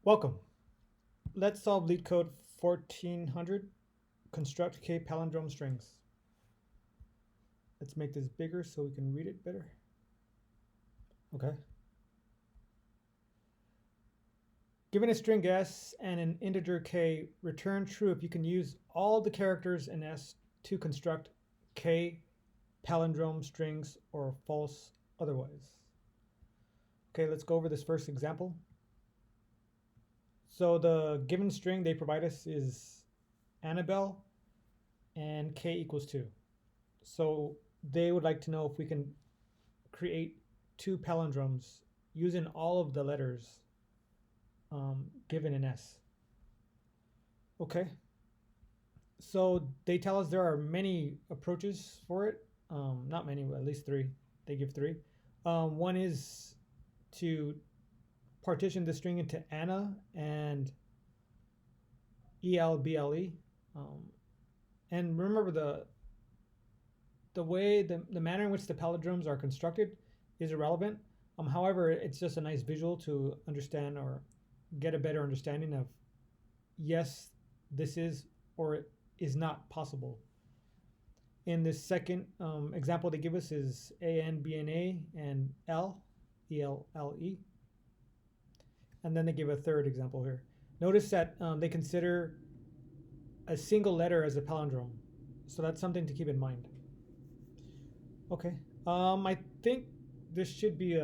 Welcome. Let's solve Leetcode 1400, construct K palindrome strings. Let's make this bigger so we can read it better. Okay. Given a string S and an integer K, return true if you can use all the characters in S to construct K palindrome strings or false otherwise. Okay, let's go over this first example. So the given string they provide us is Annabelle and K equals 2. So they would like to know if we can create two palindromes using all of the letters given in S. Okay. So they tell us there are many approaches for it. Not many, but at least three. They give three. One is to partition the string into Anna and ELBLE. And remember the way the manner in which the palindromes are constructed is irrelevant. However, it's just a nice visual to understand or get a better understanding of yes, this is or is not possible. In this second example they give us is AN, BNA, and L, ELLE. And then they give a third example here. Notice that they consider a single letter as a palindrome. So that's something to keep in mind. Okay. I think this should be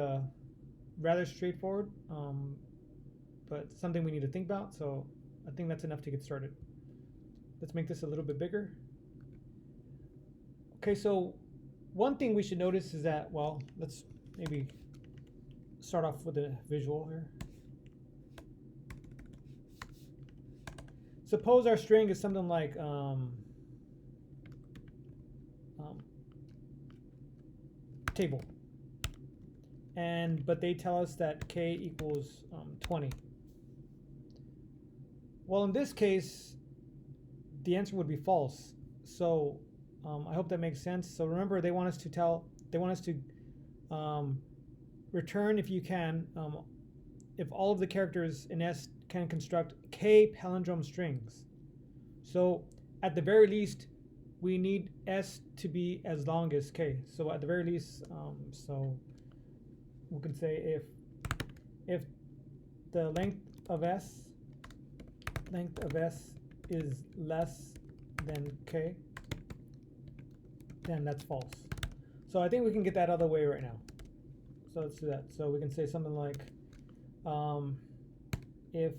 rather straightforward, but something we need to think about. So I think that's enough to get started. Let's make this a little bit bigger. Okay, so one thing we should notice is that, well, let's maybe start off with a visual here. Suppose our string is something like table, but they tell us that K equals 20. Well, in this case, the answer would be false. So I hope that makes sense. So remember, they want us to return if you can, if all of the characters in S can construct K palindrome strings. So at the very least, we need S to be as long as K. So at the very least, so we can say if the length of S is less than K, then that's false. So I think we can get that out of the way right now. So let's do that. So we can say something like if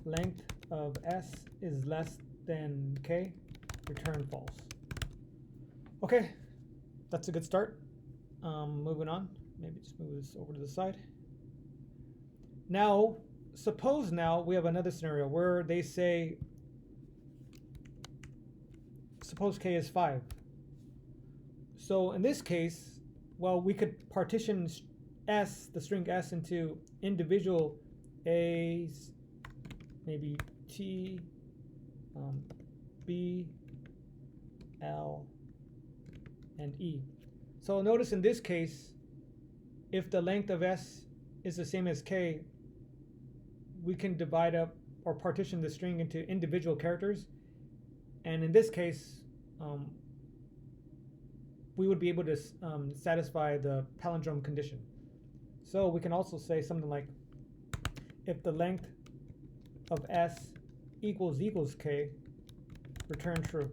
length of S is less than K, return false. Okay, that's a good start. Moving on, maybe just move this over to the side. Now, suppose now we have another scenario where they say, suppose K is 5. So in this case, well, we could partition S, the string S, into individual A's, maybe T, B, L, and E. So notice in this case, if the length of S is the same as K, we can divide up or partition the string into individual characters. And in this case, we would be able to satisfy the palindrome condition. So we can also say something like, if the length of S equals K, return true.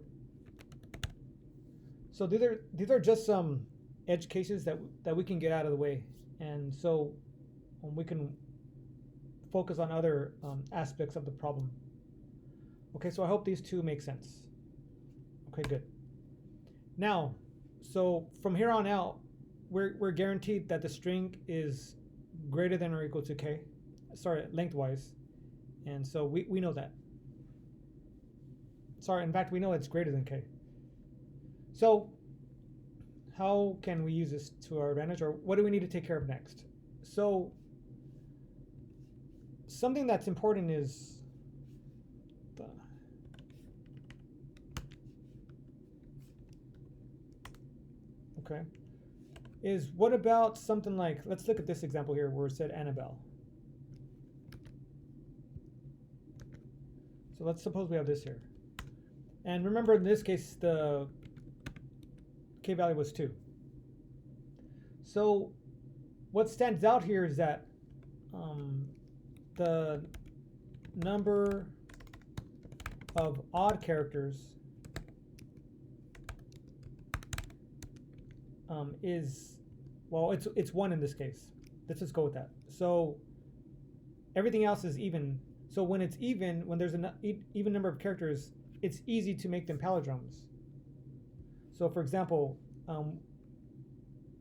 So these are just some edge cases that we can get out of the way, and so we can focus on other aspects of the problem. Okay, so I hope these two make sense. Okay, good. Now, so from here on out, we're guaranteed that the string is greater than or equal to K, sorry, lengthwise, and so we know that. Sorry, in fact, we know it's greater than K. So how can we use this to our advantage, or what do we need to take care of next? So something that's important is is what about something like, let's look at this example here where it said Annabelle. So let's suppose we have this here. And remember, in this case, the k value was 2. So what stands out here is that the number of odd characters is, well, it's 1 in this case. Let's just go with that. So everything else is even. So when it's even, when there's an even number of characters, it's easy to make them palindromes. So for example,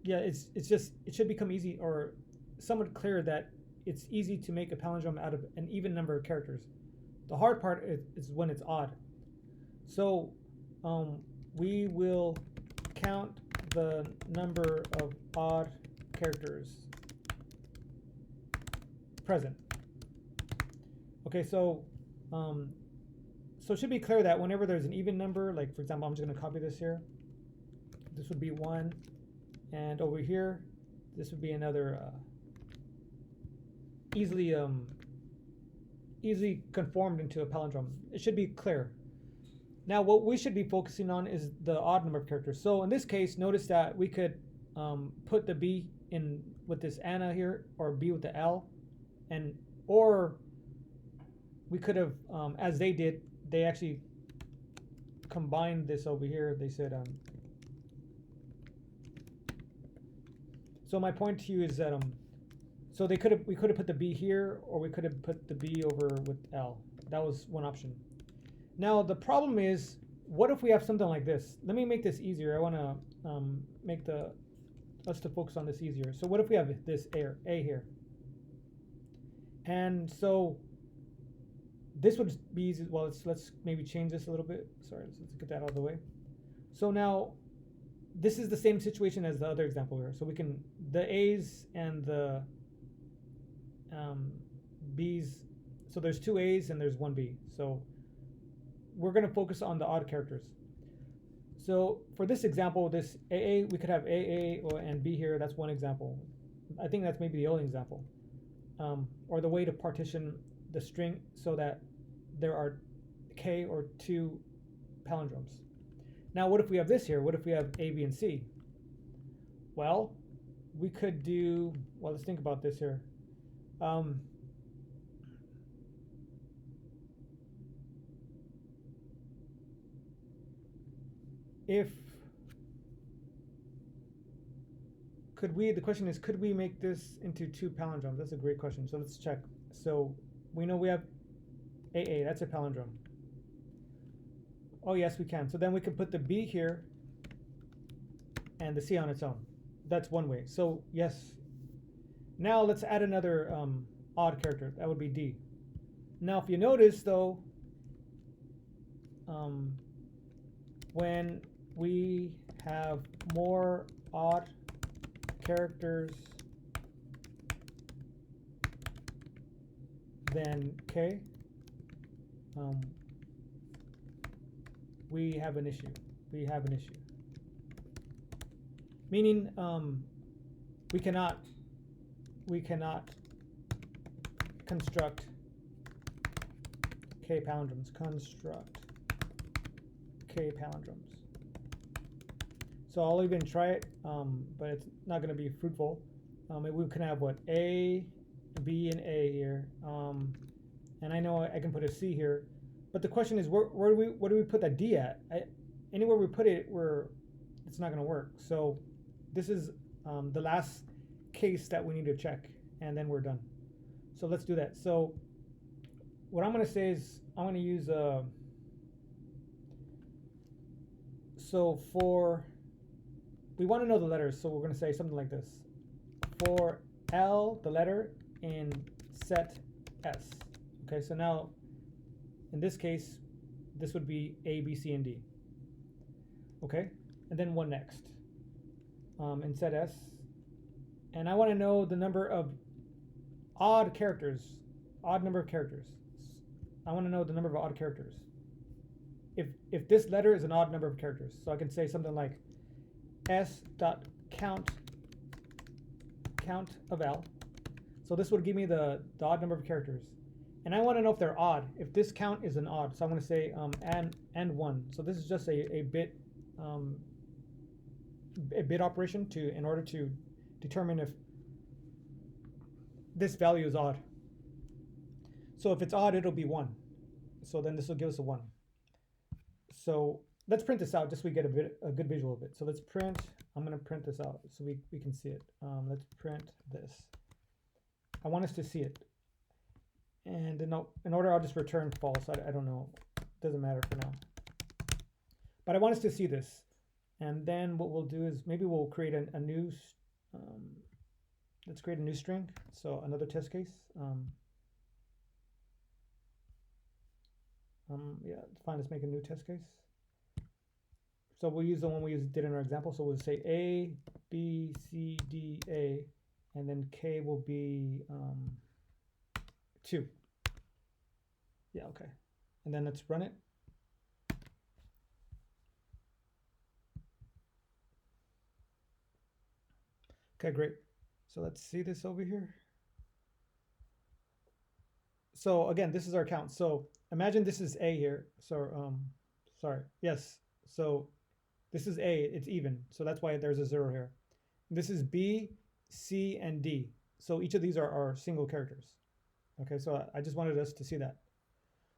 yeah, it's just, it should become easy or somewhat clear that it's easy to make a palindrome out of an even number of characters. The hard part is when it's odd. So we will count the number of odd characters present. Okay, so so it should be clear that whenever there's an even number, like for example, I'm just going to copy this here. This would be 1, and over here, this would be another easily conformed into a palindrome. It should be clear. Now, what we should be focusing on is the odd number of characters. So in this case, notice that we could put the B in with this Anna here, or B with the L, and or we could have, as they did, they actually combined this over here. They said, so my point to you is that, so we could have put the B here, or we could have put the B over with L. That was one option. Now the problem is, what if we have something like this? Let me make this easier. I want to make us to focus on this easier. So what if we have this A here? And so this would be easy. Well, let's maybe change this a little bit. Sorry, let's get that out of the way. So now this is the same situation as the other example here. So we can, the A's and the B's, so there's 2 A's and there's 1 B. So we're going to focus on the odd characters. So for this example, this AA, we could have AA and B here. That's one example. I think that's maybe the only example. Or the way to partition the string so that there are K or 2 palindromes. Now, what if we have this here? What if we have A, B, and C? Well, we could do, well, let's think about this here. The question is, could we make this into 2 palindromes? That's a great question. So let's check. So we know we have AA, that's a palindrome. Oh yes, we can. So then we can put the B here and the C on its own. That's one way. So yes. Now let's add another odd character. That would be D. Now if you notice though, when we have more odd characters than K, we have an issue. We have an issue. Meaning we cannot construct K palindromes. Construct K palindromes. So I'll even try it, but it's not going to be fruitful. We can have what, A, B, and A here, and I know I can put a C here. But the question is, where do we put that D at? Anywhere we put it, it's not going to work. So this is the last case that we need to check, and then we're done. So let's do that. So what I'm going to say is I'm going to use so for, we want to know the letters, so we're going to say something like this. For L, the letter, in set S. Okay, so now in this case, this would be A, B, C, and D. Okay, and then one next in set S. And I want to know the number of odd characters, odd number of characters. I want to know the number of odd characters. If this letter is an odd number of characters, so I can say something like S dot count of L. So this would give me the odd number of characters. and I want to know if they're odd, if this count is an odd. So I'm going to say and 1. So this is just um, a bit operation to in order to determine if this value is odd. So if it's odd, it'll be 1. So then this will give us a 1. So let's print this out just so we get a good visual of it. So let's print, I'm going to print this out so we can see it. Let's print this. I want us to see it. And in order, I'll just return false. I don't know. Doesn't matter for now. But I want us to see this. And then what we'll do is maybe we'll create a new, let's create a new string. So another test case. Yeah, fine. Let's make a new test case. So we'll use the one we did in our example. So we'll say A, B, C, D, A, and then K will be 2. Yeah, okay. And then let's run it. Okay, great. So let's see this over here. So again, this is our count. So imagine this is A here. So sorry. Yes. So this is A, it's even. So that's why there's a 0 here. This is B, C, and D. So each of these are single characters. Okay, so I just wanted us to see that.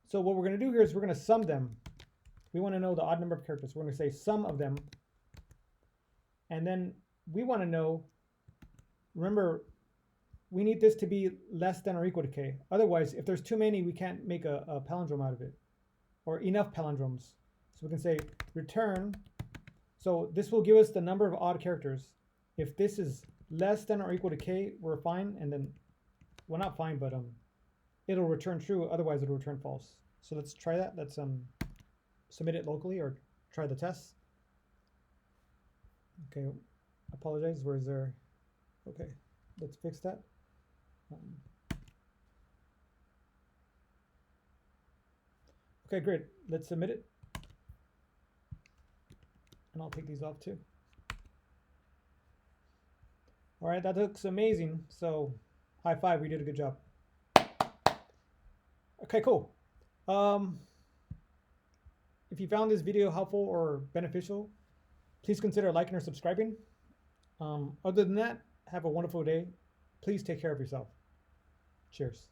So what we're going to do here is we're going to sum them. We want to know the odd number of characters. We're going to say sum of them. And then we want to know, remember, we need this to be less than or equal to K. Otherwise, if there's too many, we can't make a palindrome out of it, or enough palindromes. So we can say return. So this will give us the number of odd characters. If this is less than or equal to K, we're fine. And then, well, not fine, but it'll return true. Otherwise, it'll return false. So let's try that. Let's submit it locally or try the test. Okay, apologize. Where is there? Okay, let's fix that. Okay, great. Let's submit it. And I'll take these off too. All right, that looks amazing. So high five, we did a good job. Okay, cool. If you found this video helpful or beneficial, please consider liking or subscribing. Other than that, have a wonderful day. Please take care of yourself. Cheers.